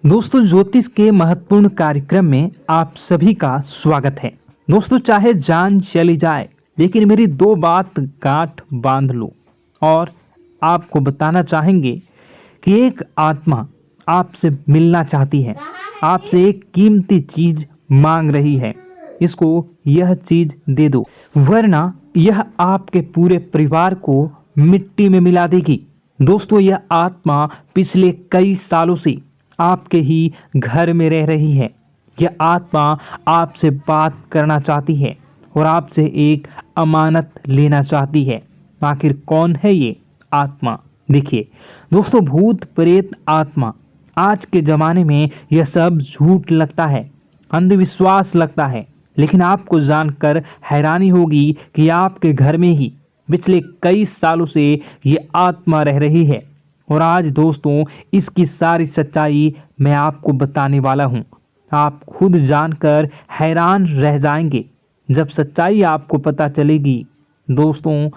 दोस्तों, ज्योतिष के महत्वपूर्ण कार्यक्रम में आप सभी का स्वागत है। दोस्तों, चाहे जान चली जाए लेकिन मेरी दो बात गांठ बांध लो। और आपको बताना चाहेंगे कि एक आत्मा आपसे मिलना चाहती है, आपसे एक कीमती चीज मांग रही है। इसको यह चीज दे दो, वरना यह आपके पूरे परिवार को मिट्टी में मिला देगी। दोस्तों, यह आत्मा पिछले कई सालों से आपके ही घर में रह रही है। यह आत्मा आपसे बात करना चाहती है और आपसे एक अमानत लेना चाहती है। आखिर कौन है ये आत्मा? देखिए दोस्तों, भूत प्रेत आत्मा, आज के ज़माने में यह सब झूठ लगता है, अंधविश्वास लगता है, लेकिन आपको जानकर हैरानी होगी कि आपके घर में ही पिछले कई सालों से ये आत्मा रह रही है। और आज दोस्तों, इसकी सारी सच्चाई मैं आपको बताने वाला हूँ। आप खुद जानकर हैरान रह जाएंगे जब सच्चाई आपको पता चलेगी। दोस्तों,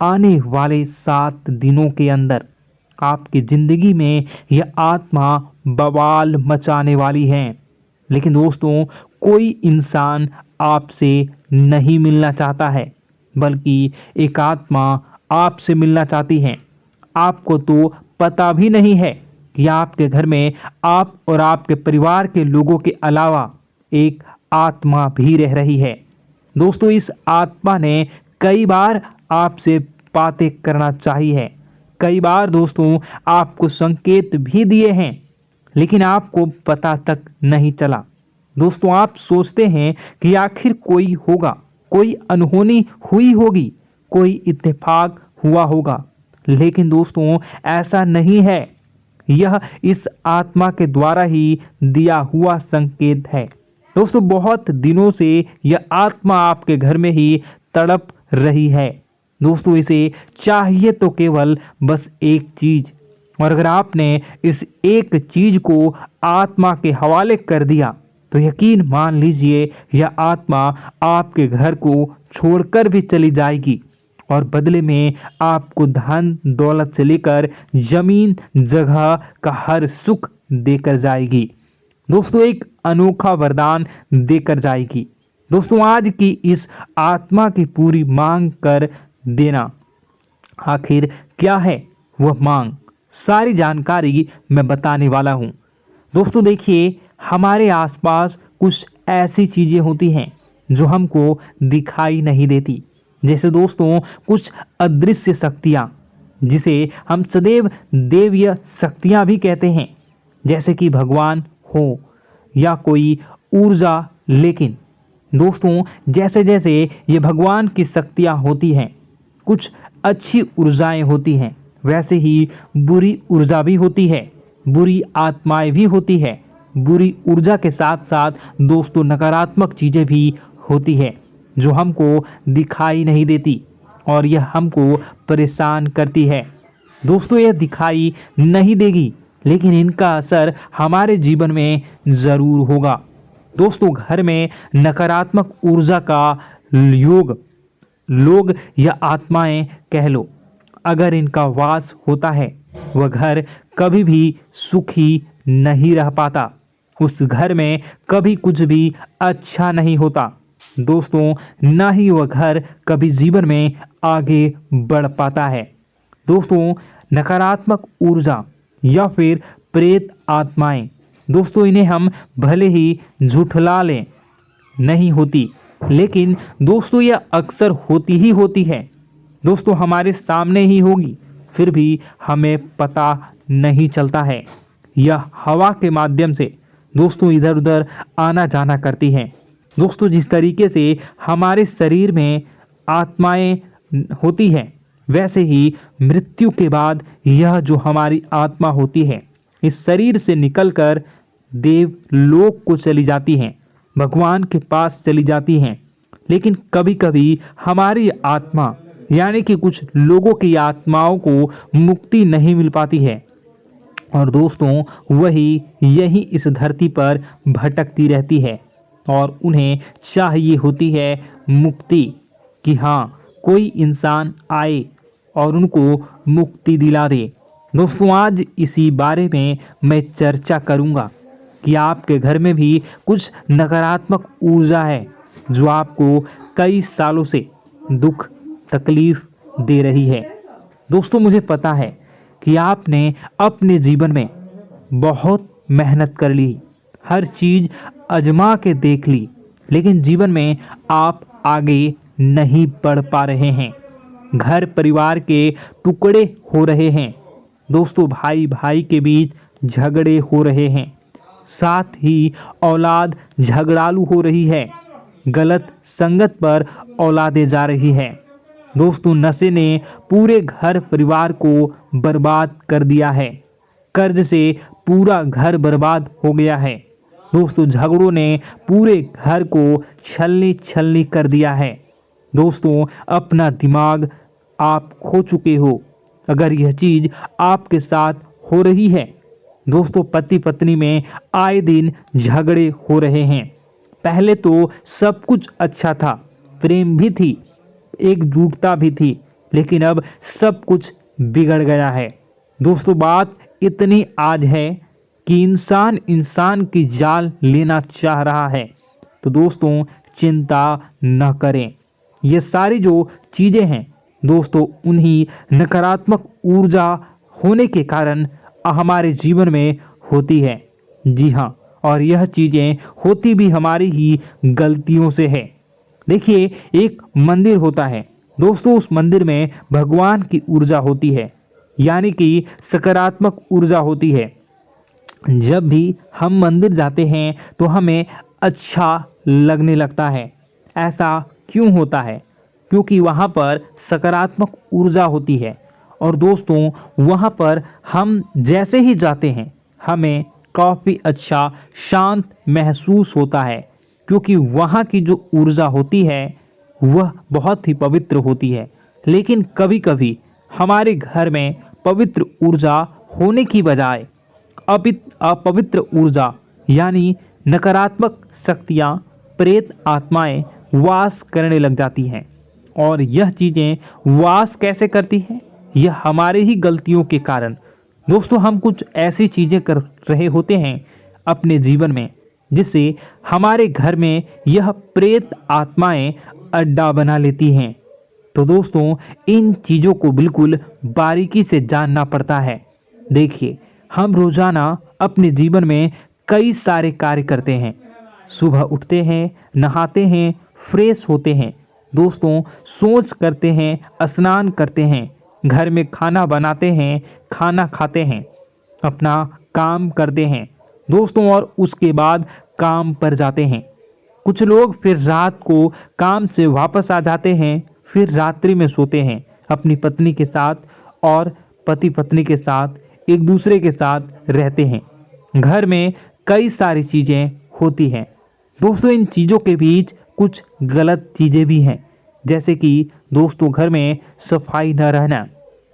आने वाले 7 दिनों के अंदर आपकी ज़िंदगी में यह आत्मा बवाल मचाने वाली है। लेकिन दोस्तों, कोई इंसान आपसे नहीं मिलना चाहता है, बल्कि एक आत्मा आपसे मिलना चाहती है। आपको तो पता भी नहीं है कि आपके घर में आप और आपके परिवार के लोगों के अलावा एक आत्मा भी रह रही है। दोस्तों, इस आत्मा ने कई बार आपसे बातें करना चाहिए है, कई बार दोस्तों आपको संकेत भी दिए हैं, लेकिन आपको पता तक नहीं चला। दोस्तों, आप सोचते हैं कि आखिर कोई होगा, कोई अनहोनी हुई होगी, कोई इत्तेफाक हुआ होगा, लेकिन दोस्तों ऐसा नहीं है। यह इस आत्मा के द्वारा ही दिया हुआ संकेत है। दोस्तों, बहुत दिनों से यह आत्मा आपके घर में ही तड़प रही है। दोस्तों, इसे चाहिए तो केवल बस एक चीज, और अगर आपने इस एक चीज को आत्मा के हवाले कर दिया तो यकीन मान लीजिए यह आत्मा आपके घर को छोड़कर भी चली जाएगी और बदले में आपको धन दौलत से लेकर जमीन जगह का हर सुख देकर जाएगी। दोस्तों, एक अनोखा वरदान देकर जाएगी। दोस्तों, आज की इस आत्मा की पूरी मांग कर देना। आखिर क्या है वह मांग? सारी जानकारी मैं बताने वाला हूँ। दोस्तों देखिए, हमारे आसपास कुछ ऐसी चीज़ें होती हैं जो हमको दिखाई नहीं देती, जैसे दोस्तों कुछ अदृश्य शक्तियाँ, जिसे हम सदैव देवीय शक्तियाँ भी कहते हैं, जैसे कि भगवान हो या कोई ऊर्जा। लेकिन दोस्तों, जैसे जैसे ये भगवान की शक्तियाँ होती हैं, कुछ अच्छी ऊर्जाएं होती हैं, वैसे ही बुरी ऊर्जा भी होती है, बुरी आत्माएं भी होती है। बुरी ऊर्जा के साथ साथ दोस्तों नकारात्मक चीज़ें भी होती है जो हमको दिखाई नहीं देती और यह हमको परेशान करती है। दोस्तों, यह दिखाई नहीं देगी, लेकिन इनका असर हमारे जीवन में ज़रूर होगा। दोस्तों, घर में नकारात्मक ऊर्जा का योग, लोग या आत्माएं कह लो, अगर इनका वास होता है, वह घर कभी भी सुखी नहीं रह पाता। उस घर में कभी कुछ भी अच्छा नहीं होता। दोस्तों, ना ही वह घर कभी जीवन में आगे बढ़ पाता है। दोस्तों, नकारात्मक ऊर्जा या फिर प्रेत आत्माएं, दोस्तों इन्हें हम भले ही झुठला लें, नहीं होती, लेकिन दोस्तों यह अक्सर होती ही होती है। दोस्तों, हमारे सामने ही होगी, फिर भी हमें पता नहीं चलता है। यह हवा के माध्यम से दोस्तों इधर उधर आना जाना करती हैं। दोस्तों, जिस तरीके से हमारे शरीर में आत्माएं होती हैं, वैसे ही मृत्यु के बाद यह जो हमारी आत्मा होती है, इस शरीर से निकलकर देवलोक को चली जाती हैं, भगवान के पास चली जाती हैं। लेकिन कभी कभी हमारी आत्मा, यानी कि कुछ लोगों की आत्माओं को मुक्ति नहीं मिल पाती है, और दोस्तों वही यही इस धरती पर भटकती रहती है और उन्हें चाहिए होती है मुक्ति, कि हाँ कोई इंसान आए और उनको मुक्ति दिला दे। दोस्तों, आज इसी बारे में मैं चर्चा करूँगा कि आपके घर में भी कुछ नकारात्मक ऊर्जा है जो आपको कई सालों से दुख तकलीफ दे रही है। दोस्तों, मुझे पता है कि आपने अपने जीवन में बहुत मेहनत कर ली, हर चीज़ आजमा के देख ली, लेकिन जीवन में आप आगे नहीं बढ़ पा रहे हैं। घर परिवार के टुकड़े हो रहे हैं। दोस्तों, भाई भाई के बीच झगड़े हो रहे हैं। साथ ही औलाद झगड़ालू हो रही है। गलत संगत पर औलादें जा रही है। दोस्तों, नशे ने पूरे घर परिवार को बर्बाद कर दिया है। कर्ज से पूरा घर बर्बाद हो गया है। दोस्तों, झगड़ों ने पूरे घर को छलनी छलनी कर दिया है। दोस्तों, अपना दिमाग आप खो चुके हो अगर यह चीज़ आपके साथ हो रही है। दोस्तों, पति पत्नी में आए दिन झगड़े हो रहे हैं। पहले तो सब कुछ अच्छा था, प्रेम भी थी, एकजुटता भी थी, लेकिन अब सब कुछ बिगड़ गया है। दोस्तों, बात इतनी आज है कि इंसान इंसान की जान लेना चाह रहा है। तो दोस्तों, चिंता न करें। ये सारी जो चीज़ें हैं दोस्तों, उन्हीं नकारात्मक ऊर्जा होने के कारण हमारे जीवन में होती है। जी हाँ, और यह चीज़ें होती भी हमारी ही गलतियों से है। देखिए, एक मंदिर होता है दोस्तों, उस मंदिर में भगवान की ऊर्जा होती है, यानी कि सकारात्मक ऊर्जा होती है। जब भी हम मंदिर जाते हैं तो हमें अच्छा लगने लगता है। ऐसा क्यों होता है? क्योंकि वहाँ पर सकारात्मक ऊर्जा होती है। और दोस्तों, वहाँ पर हम जैसे ही जाते हैं हमें काफ़ी अच्छा शांत महसूस होता है, क्योंकि वहाँ की जो ऊर्जा होती है वह बहुत ही पवित्र होती है। लेकिन कभी कभी हमारे घर में पवित्र ऊर्जा होने की बजाय अपवित्र ऊर्जा यानी नकारात्मक शक्तियाँ, प्रेत आत्माएं वास करने लग जाती हैं। और यह चीज़ें वास कैसे करती हैं? यह हमारे ही गलतियों के कारण। दोस्तों, हम कुछ ऐसी चीज़ें कर रहे होते हैं अपने जीवन में जिससे हमारे घर में यह प्रेत आत्माएं अड्डा बना लेती हैं। तो दोस्तों, इन चीज़ों को बिल्कुल बारीकी से जानना पड़ता है। देखिए, हम रोज़ाना अपने जीवन में कई सारे कार्य करते हैं। सुबह उठते हैं, नहाते हैं, फ्रेश होते हैं। दोस्तों, सोच करते हैं, स्नान करते हैं, घर में खाना बनाते हैं, खाना खाते हैं, अपना काम करते हैं दोस्तों, और उसके बाद काम पर जाते हैं। कुछ लोग फिर रात को काम से वापस आ जाते हैं, फिर रात्रि में सोते हैं अपनी पत्नी के साथ, और पति पत्नी के साथ एक दूसरे के साथ रहते हैं। घर में कई सारी चीज़ें होती हैं दोस्तों। इन चीज़ों के बीच कुछ गलत चीज़ें भी हैं, जैसे कि दोस्तों, घर में सफाई न रहना।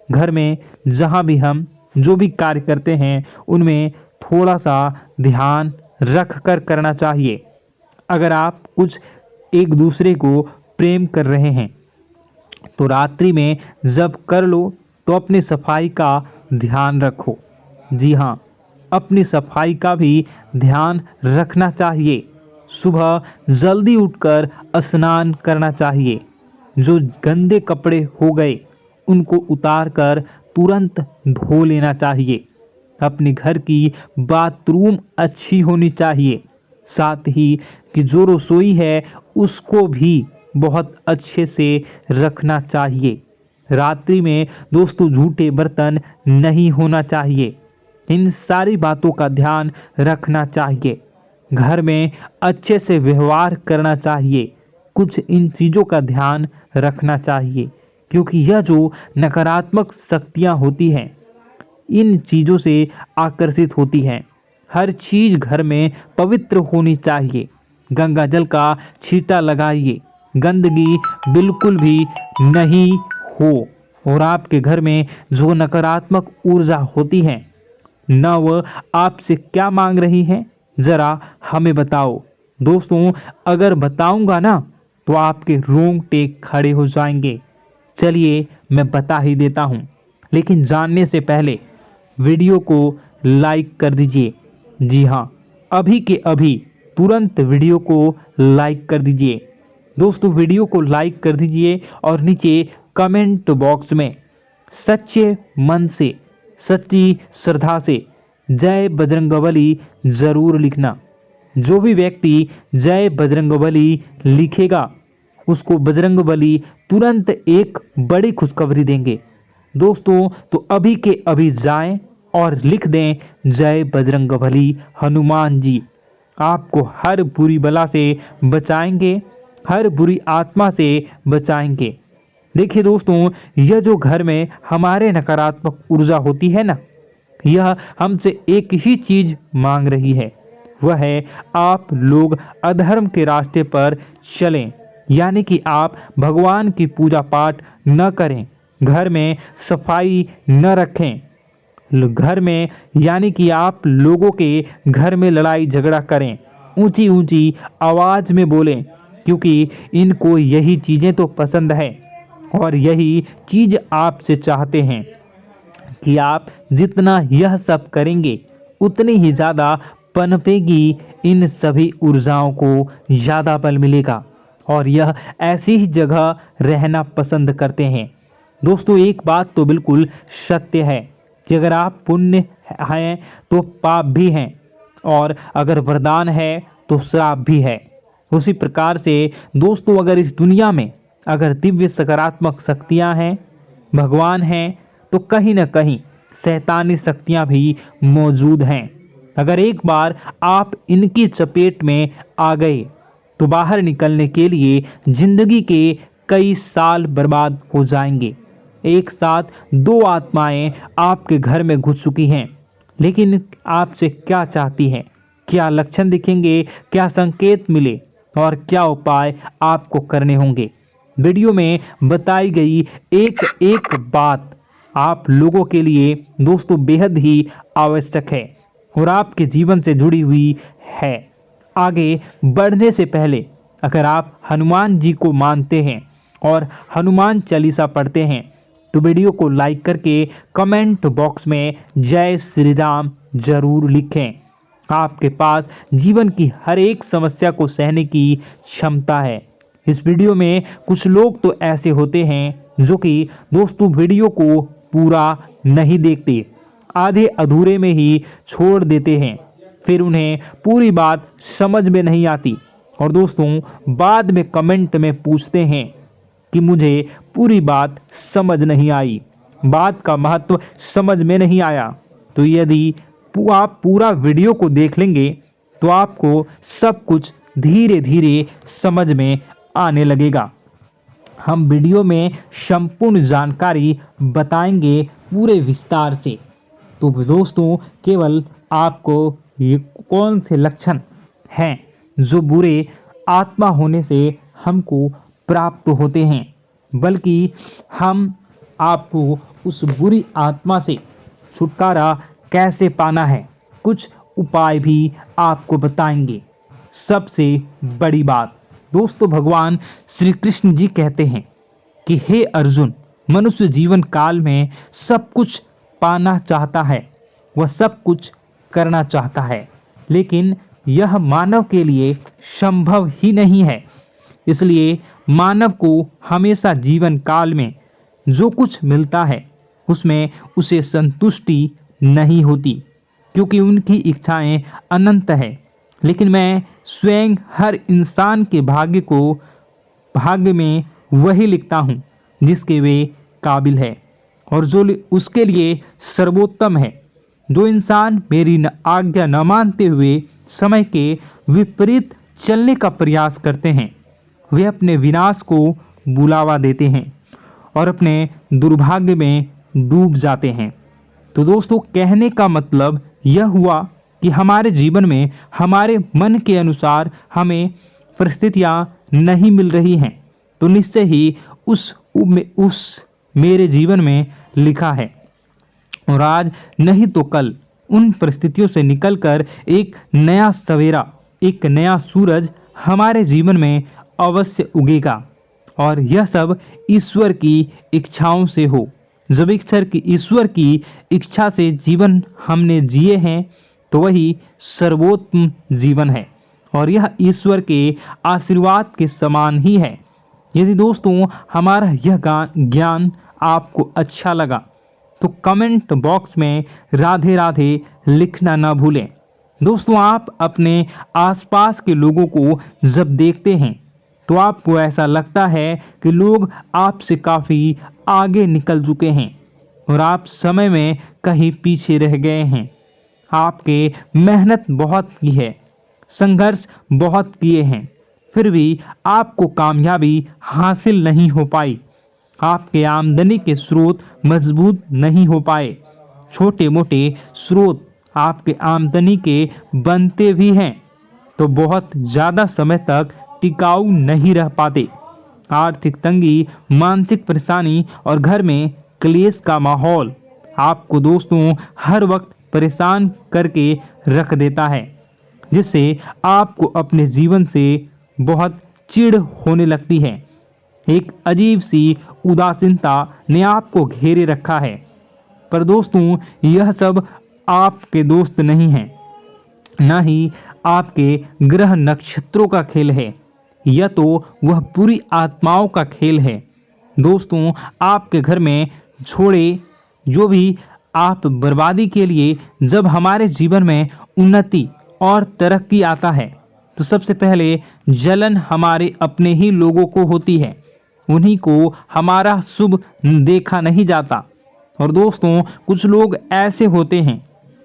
घर में जहाँ भी हम जो भी कार्य करते हैं उनमें थोड़ा सा ध्यान रख कर करना चाहिए। अगर आप कुछ एक दूसरे को प्रेम कर रहे हैं तो रात्रि में जब कर लो तो अपनी सफाई का ध्यान रखो। जी हाँ, अपनी सफाई का भी ध्यान रखना चाहिए। सुबह जल्दी उठकर स्नान करना चाहिए। जो गंदे कपड़े हो गए उनको उतार कर तुरंत धो लेना चाहिए। अपने घर की बाथरूम अच्छी होनी चाहिए। साथ ही कि जो रसोई है उसको भी बहुत अच्छे से रखना चाहिए। रात्रि में दोस्तों, झूठे बर्तन नहीं होना चाहिए। इन सारी बातों का ध्यान रखना चाहिए। घर में अच्छे से व्यवहार करना चाहिए। कुछ इन चीज़ों का ध्यान रखना चाहिए, क्योंकि यह जो नकारात्मक शक्तियाँ होती हैं इन चीज़ों से आकर्षित होती हैं। हर चीज़ घर में पवित्र होनी चाहिए। गंगा जल का छींटा लगाइए, गंदगी बिल्कुल भी नहीं हो। और आपके घर में जो नकारात्मक ऊर्जा होती है न वह आपसे क्या मांग रही है, ज़रा हमें बताओ। दोस्तों, अगर बताऊंगा ना तो आपके रोंगटे खड़े हो जाएंगे। चलिए मैं बता ही देता हूँ, लेकिन जानने से पहले वीडियो को लाइक कर दीजिए। जी हाँ, अभी के अभी तुरंत वीडियो को लाइक कर दीजिए। दोस्तों वीडियो को लाइक कर दीजिए और नीचे कमेंट बॉक्स में सच्चे मन से, सच्ची श्रद्धा से जय बजरंगबली ज़रूर लिखना। जो भी व्यक्ति जय बजरंगबली लिखेगा उसको बजरंगबली तुरंत एक बड़ी खुशखबरी देंगे। दोस्तों तो अभी के अभी जाएं और लिख दें जय बजरंगबली हनुमान जी, आपको हर बुरी बला से बचाएंगे, हर बुरी आत्मा से बचाएंगे। देखिए दोस्तों, यह जो घर में हमारे नकारात्मक ऊर्जा होती है ना, यह हमसे एक ही चीज़ मांग रही है, वह है आप लोग अधर्म के रास्ते पर चलें, यानी कि आप भगवान की पूजा पाठ न करें, घर में सफाई न रखें, घर में यानी कि आप लोगों के घर में लड़ाई झगड़ा करें, ऊंची ऊंची आवाज़ में बोलें, क्योंकि इनको यही चीज़ें तो पसंद है और यही चीज़ आपसे चाहते हैं कि आप जितना यह सब करेंगे उतनी ही ज़्यादा पनपेगी इन सभी ऊर्जाओं को ज़्यादा बल मिलेगा और यह ऐसी ही जगह रहना पसंद करते हैं। दोस्तों एक बात तो बिल्कुल सत्य है कि अगर आप पुण्य हैं तो पाप भी हैं और अगर वरदान है तो श्राप भी है। उसी प्रकार से दोस्तों अगर इस दुनिया में अगर दिव्य सकारात्मक शक्तियां हैं, भगवान हैं, तो कहीं ना कहीं शैतानी शक्तियां भी मौजूद हैं। अगर एक बार आप इनकी चपेट में आ गए तो बाहर निकलने के लिए जिंदगी के कई साल बर्बाद हो जाएंगे। एक साथ दो आत्माएं आपके घर में घुस चुकी हैं, लेकिन आपसे क्या चाहती हैं, क्या लक्षण दिखेंगे, क्या संकेत मिले और क्या उपाय आपको करने होंगे। वीडियो में बताई गई एक एक बात आप लोगों के लिए दोस्तों बेहद ही आवश्यक है और आपके जीवन से जुड़ी हुई है। आगे बढ़ने से पहले अगर आप हनुमान जी को मानते हैं और हनुमान चालीसा पढ़ते हैं तो वीडियो को लाइक करके कमेंट बॉक्स में जय श्री राम जरूर लिखें। आपके पास जीवन की हर एक समस्या को सहने की क्षमता है। इस वीडियो में कुछ लोग तो ऐसे होते हैं जो कि दोस्तों वीडियो को पूरा नहीं देखते, आधे अधूरे में ही छोड़ देते हैं, फिर उन्हें पूरी बात समझ में नहीं आती और दोस्तों बाद में कमेंट में पूछते हैं कि मुझे पूरी बात समझ नहीं आई, बात का महत्व समझ में नहीं आया। तो यदि आप पूरा वीडियो को देख लेंगे तो आपको सब कुछ धीरे धीरे समझ में आने लगेगा। हम वीडियो में संपूर्ण जानकारी बताएंगे पूरे विस्तार से। तो दोस्तों केवल आपको ये कौन से लक्षण हैं जो बुरे आत्मा होने से हमको प्राप्त होते हैं, बल्कि हम आपको उस बुरी आत्मा से छुटकारा कैसे पाना है, कुछ उपाय भी आपको बताएंगे। सबसे बड़ी बात दोस्तों, भगवान श्री कृष्ण जी कहते हैं कि हे अर्जुन, मनुष्य जीवन काल में सब कुछ पाना चाहता है, वह सब कुछ करना चाहता है, लेकिन यह मानव के लिए संभव ही नहीं है। इसलिए मानव को हमेशा जीवन काल में जो कुछ मिलता है उसमें उसे संतुष्टि नहीं होती, क्योंकि उनकी इच्छाएं अनंत है। लेकिन मैं स्वयं हर इंसान के भाग्य में वही लिखता हूँ जिसके वे काबिल है और जो उसके लिए सर्वोत्तम है। जो इंसान मेरी आज्ञा न मानते हुए समय के विपरीत चलने का प्रयास करते हैं, वे अपने विनाश को बुलावा देते हैं और अपने दुर्भाग्य में डूब जाते हैं। तो दोस्तों कहने का मतलब यह हुआ कि हमारे जीवन में हमारे मन के अनुसार हमें परिस्थितियां नहीं मिल रही हैं, तो निश्चय ही उस मेरे जीवन में लिखा है और आज नहीं तो कल उन परिस्थितियों से निकलकर एक नया सवेरा, एक नया सूरज हमारे जीवन में अवश्य उगेगा और यह सब ईश्वर की इच्छाओं से हो। जब ईश्वर की इच्छा से जीवन हमने जिए हैं तो वही सर्वोत्तम जीवन है और यह ईश्वर के आशीर्वाद के समान ही है। यदि दोस्तों हमारा यह ज्ञान आपको अच्छा लगा तो कमेंट बॉक्स में राधे राधे लिखना ना भूलें। दोस्तों आप अपने आसपास के लोगों को जब देखते हैं तो आपको ऐसा लगता है कि लोग आपसे काफ़ी आगे निकल चुके हैं और आप समय में कहीं पीछे रह गए हैं। आपके मेहनत बहुत की है, संघर्ष बहुत किए हैं, फिर भी आपको कामयाबी हासिल नहीं हो पाई। आपके आमदनी के स्रोत मजबूत नहीं हो पाए। छोटे मोटे स्रोत आपके आमदनी के बनते भी हैं तो बहुत ज़्यादा समय तक टिकाऊ नहीं रह पाते। आर्थिक तंगी, मानसिक परेशानी और घर में क्लेश का माहौल आपको दोस्तों हर वक्त परेशान करके रख देता है, जिससे आपको अपने जीवन से बहुत चिढ़ होने लगती है। एक अजीब सी उदासीनता ने आपको घेरे रखा है। पर दोस्तों यह सब आपके दोस्त नहीं हैं, न ही आपके ग्रह नक्षत्रों का खेल है, यह तो वह बुरी आत्माओं का खेल है। दोस्तों आपके घर में छोड़े जो भी आप बर्बादी के लिए जब हमारे जीवन में उन्नति और तरक्की आता है तो सबसे पहले जलन हमारे अपने ही लोगों को होती है, उन्हीं को हमारा शुभ देखा नहीं जाता। और दोस्तों कुछ लोग ऐसे होते हैं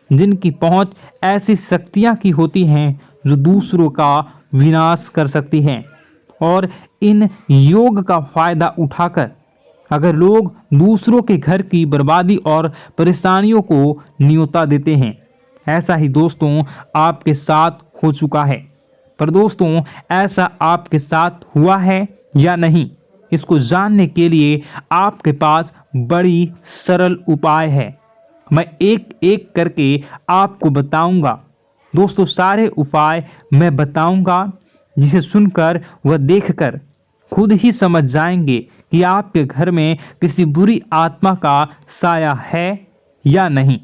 जिनकी पहुंच ऐसी शक्तियां की होती हैं जो दूसरों का विनाश कर सकती हैं और इन योग का फायदा उठाकर अगर लोग दूसरों के घर की बर्बादी और परेशानियों को न्योता देते हैं। ऐसा ही दोस्तों आपके साथ हो चुका है। पर दोस्तों ऐसा आपके साथ हुआ है या नहीं, इसको जानने के लिए आपके पास बड़ी सरल उपाय है। मैं एक एक करके आपको बताऊंगा। दोस्तों सारे उपाय मैं बताऊंगा, जिसे सुनकर व देखकर खुद ही समझ जाएंगे कि आपके घर में किसी बुरी आत्मा का साया है या नहीं।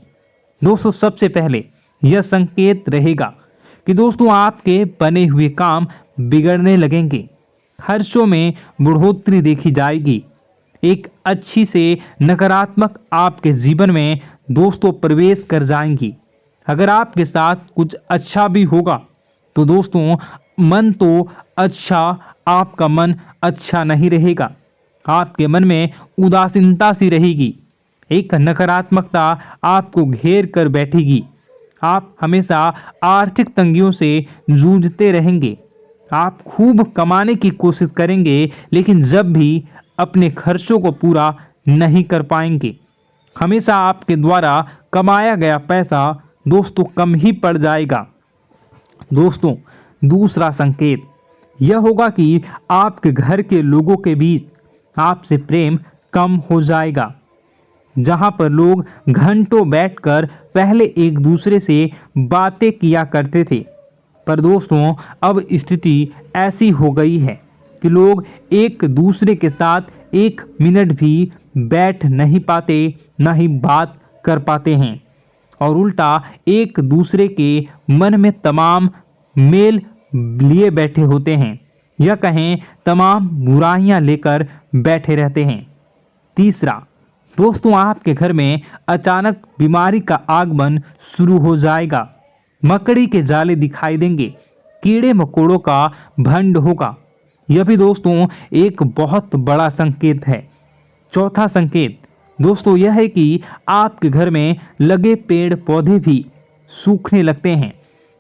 दोस्तों सबसे पहले यह संकेत रहेगा कि दोस्तों आपके बने हुए काम बिगड़ने लगेंगे, खर्चों में बढ़ोतरी देखी जाएगी, एक अच्छी से नकारात्मक आपके जीवन में दोस्तों प्रवेश कर जाएंगी। अगर आपके साथ कुछ अच्छा भी होगा तो दोस्तों मन तो अच्छा, आपका मन अच्छा नहीं रहेगा। आपके मन में उदासीनता सी रहेगी, एक नकारात्मकता आपको घेर कर बैठेगी। आप हमेशा आर्थिक तंगियों से जूझते रहेंगे। आप खूब कमाने की कोशिश करेंगे लेकिन जब भी अपने खर्चों को पूरा नहीं कर पाएंगे। हमेशा आपके द्वारा कमाया गया पैसा दोस्तों कम ही पड़ जाएगा। दोस्तों दूसरा संकेत यह होगा कि आपके घर के लोगों के बीच आपसे प्रेम कम हो जाएगा। जहां पर लोग घंटों बैठकर पहले एक दूसरे से बातें किया करते थे, पर दोस्तों अब स्थिति ऐसी हो गई है कि लोग एक दूसरे के साथ एक मिनट भी बैठ नहीं पाते, ना ही बात कर पाते हैं और उल्टा एक दूसरे के मन में तमाम मेल लिए बैठे होते हैं, या कहें तमाम बुराइयां लेकर बैठे रहते हैं। तीसरा दोस्तों आपके घर में अचानक बीमारी का आगमन शुरू हो जाएगा। मकड़ी के जाले दिखाई देंगे, कीड़े मकोड़ों का भंड होगा। यह भी दोस्तों एक बहुत बड़ा संकेत है। चौथा संकेत दोस्तों यह है कि आपके घर में लगे पेड़ पौधे भी सूखने लगते हैं।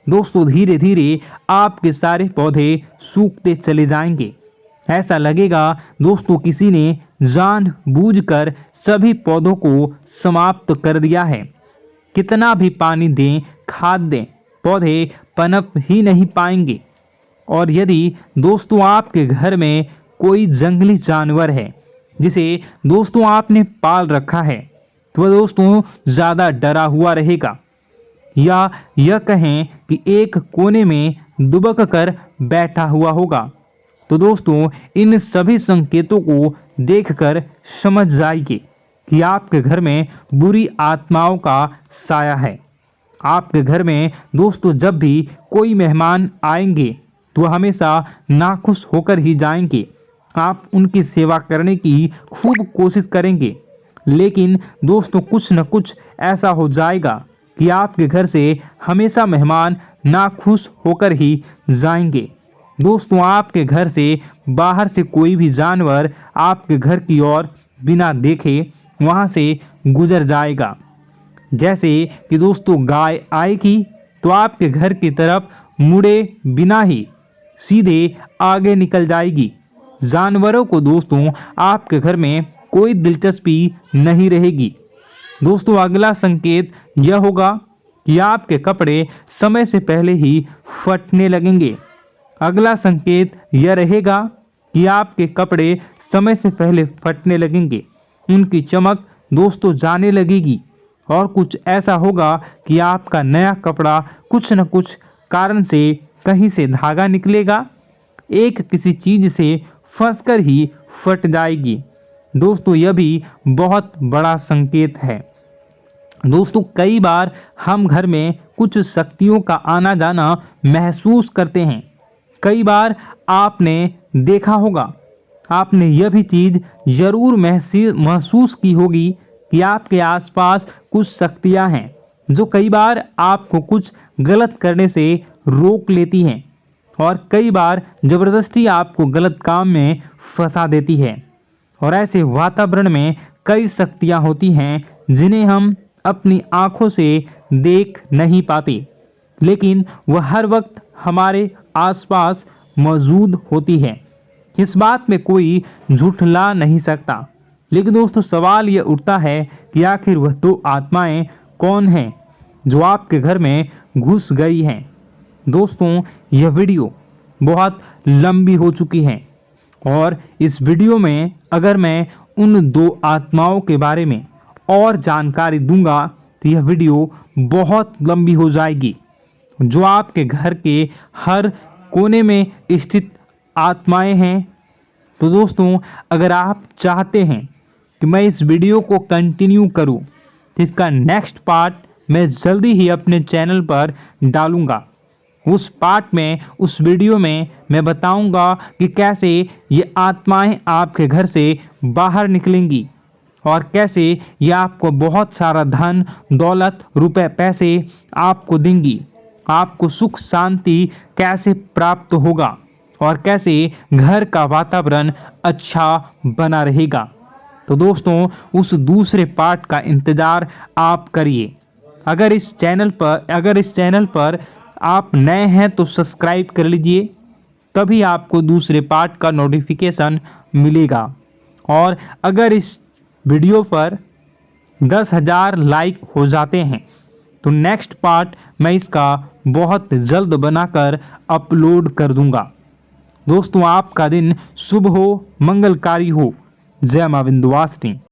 दोस्तों धीरे धीरे आपके सारे पौधे सूखते चले जाएंगे। ऐसा लगेगा दोस्तों किसी ने जानबूझकर सभी पौधों को समाप्त कर दिया है। कितना भी पानी दें, खाद दें, पौधे पनप ही नहीं पाएंगे। और यदि दोस्तों आपके घर में कोई जंगली जानवर है जिसे दोस्तों आपने पाल रखा है तो वह दोस्तों ज़्यादा डरा हुआ रहेगा, या यह कहें कि एक कोने में दुबक कर बैठा हुआ होगा, तो दोस्तों इन सभी संकेतों को देखकर समझ जाइए कि आपके घर में बुरी आत्माओं का साया है। आपके घर में दोस्तों जब भी कोई मेहमान आएंगे तो हमेशा नाखुश होकर ही जाएंगे। आप उनकी सेवा करने की खूब कोशिश करेंगे, लेकिन दोस्तों कुछ न कुछ ऐसा हो जाएगा कि आपके घर से हमेशा मेहमान नाखुश होकर ही जाएंगे। दोस्तों आपके घर से बाहर से कोई भी जानवर आपके घर की ओर बिना देखे वहां से गुजर जाएगा। जैसे कि दोस्तों गाय आएगी तो आपके घर की तरफ मुड़े बिना ही सीधे आगे निकल जाएगी। जानवरों को दोस्तों आपके घर में कोई दिलचस्पी नहीं रहेगी। दोस्तों अगला संकेत यह होगा कि आपके कपड़े समय से पहले ही फटने लगेंगे। अगला संकेत यह रहेगा कि आपके कपड़े समय से पहले फटने लगेंगे, उनकी चमक दोस्तों जाने लगेगी और कुछ ऐसा होगा कि आपका नया कपड़ा कुछ न कुछ कारण से कहीं से धागा निकलेगा, एक किसी चीज से फंसकर ही फट जाएगी। दोस्तों यह भी बहुत बड़ा संकेत है। दोस्तों कई बार हम घर में कुछ शक्तियों का आना जाना महसूस करते हैं। कई बार आपने देखा होगा, आपने यह भी चीज़ ज़रूर महसूस की होगी कि आपके आसपास कुछ शक्तियां हैं जो कई बार आपको कुछ गलत करने से रोक लेती हैं और कई बार ज़बरदस्ती आपको गलत काम में फंसा देती है। और ऐसे वातावरण में कई शक्तियां होती हैं जिन्हें हम अपनी आँखों से देख नहीं पाते, लेकिन वह हर वक्त हमारे आसपास मौजूद होती है। इस बात में कोई झूठला नहीं सकता। लेकिन दोस्तों सवाल यह उठता है कि आखिर वह दो आत्माएं कौन हैं जो आपके घर में घुस गई हैं। दोस्तों यह वीडियो बहुत लंबी हो चुकी है और इस वीडियो में अगर मैं उन दो आत्माओं के बारे में और जानकारी दूंगा तो यह वीडियो बहुत लंबी हो जाएगी। जो आपके घर के हर कोने में स्थित आत्माएं हैं। तो दोस्तों अगर आप चाहते हैं कि मैं इस वीडियो को कंटिन्यू करूं तो इसका नेक्स्ट पार्ट मैं जल्दी ही अपने चैनल पर डालूंगा। उस पार्ट में, उस वीडियो में मैं बताऊंगा कि कैसे ये आत्माएं आपके घर से बाहर निकलेंगी और कैसे ये आपको बहुत सारा धन दौलत रुपए पैसे आपको देंगी, आपको सुख शांति कैसे प्राप्त होगा और कैसे घर का वातावरण अच्छा बना रहेगा। तो दोस्तों उस दूसरे पार्ट का इंतज़ार आप करिए। अगर इस चैनल पर आप नए हैं तो सब्सक्राइब कर लीजिए, तभी आपको दूसरे पार्ट का नोटिफिकेशन मिलेगा। और अगर इस वीडियो पर 10,000 लाइक हो जाते हैं तो नेक्स्ट पार्ट मैं इसका बहुत जल्द बनाकर अपलोड कर दूंगा। दोस्तों आपका दिन शुभ हो, मंगलकारी हो। जय मां विंध्यवासिनी।